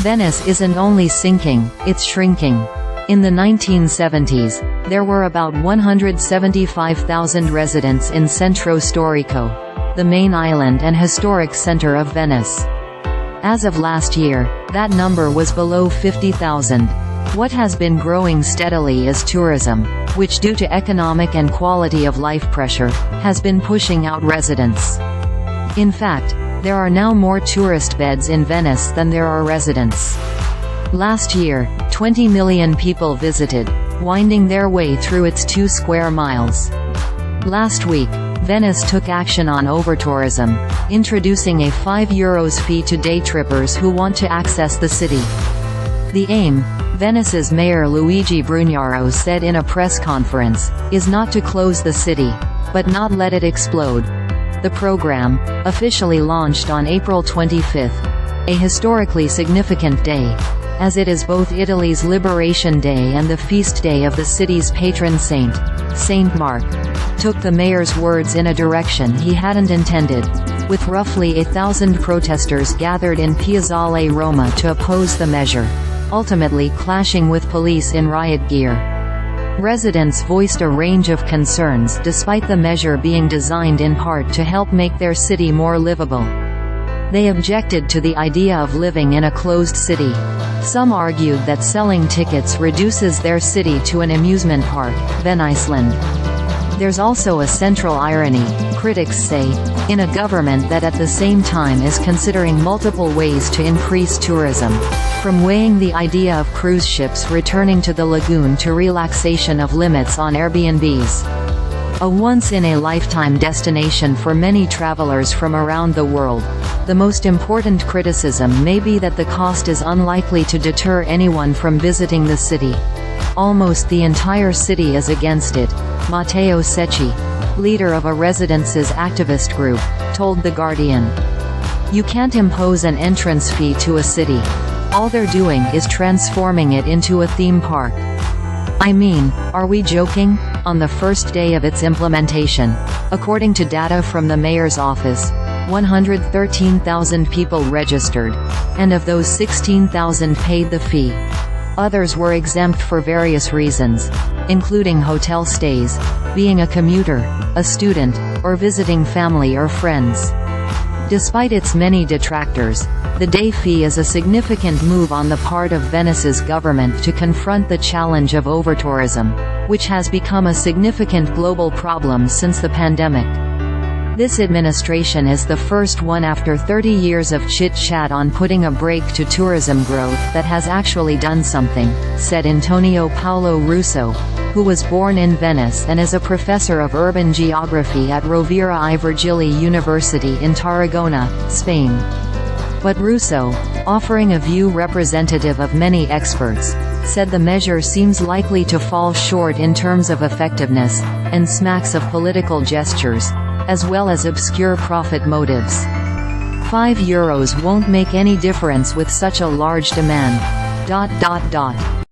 Venice isn't only sinking, it's shrinking. In the 1970s, there were about 175,000 residents in Centro Storico, the main island and historic center of Venice. As of last year, that number was below 50,000. What has been growing steadily is tourism, which due to economic and quality of life pressure, has been pushing out residents. In fact, there are now more tourist beds in Venice than there are residents. Last year, 20 million people visited, winding their way through its 2 square miles. Last week, Venice took action on overtourism, introducing a €5 fee to day trippers who want to access the city. The aim, Venice's mayor Luigi Brugnaro said in a press conference, is not to close the city, but not let it explode. The program, officially launched on April 25, a historically significant day, as it is both Italy's Liberation Day and the feast day of the city's patron saint, Saint Mark, took the mayor's words in a direction he hadn't intended, with roughly 1,000 protesters gathered in Piazzale Roma to oppose the measure, ultimately clashing with police in riot gear. Residents voiced a range of concerns despite the measure being designed in part to help make their city more livable. They objected to the idea of living in a closed city. Some argued that selling tickets reduces their city to an amusement park, Veniceland. There's also a central irony, critics say, in a government that at the same time is considering multiple ways to increase tourism, from weighing the idea of cruise ships returning to the lagoon to relaxation of limits on Airbnbs. A once-in-a-lifetime destination for many travelers from around the world, the most important criticism may be that the cost is unlikely to deter anyone from visiting the city. Almost the entire city is against it, Matteo Secchi, leader of a residences activist group, told The Guardian. You can't impose an entrance fee to a city. All they're doing is transforming it into a theme park. I mean, are we joking? On the first day of its implementation, according to data from the mayor's office, 113,000 people registered, and of those 16,000 paid the fee. Others were exempt for various reasons, including hotel stays, being a commuter, a student, or visiting family or friends. Despite its many detractors, the day fee is a significant move on the part of Venice's government to confront the challenge of overtourism, which has become a significant global problem since the pandemic. This administration is the first one after 30 years of chit-chat on putting a brake to tourism growth that has actually done something, said Antonio Paolo Russo, who was born in Venice and is a professor of urban geography at Rovira I Virgili University in Tarragona, Spain. But Russo, offering a view representative of many experts, said the measure seems likely to fall short in terms of effectiveness, and smacks of political gestures, as well as obscure profit motives. €5 won't make any difference with such a large demand.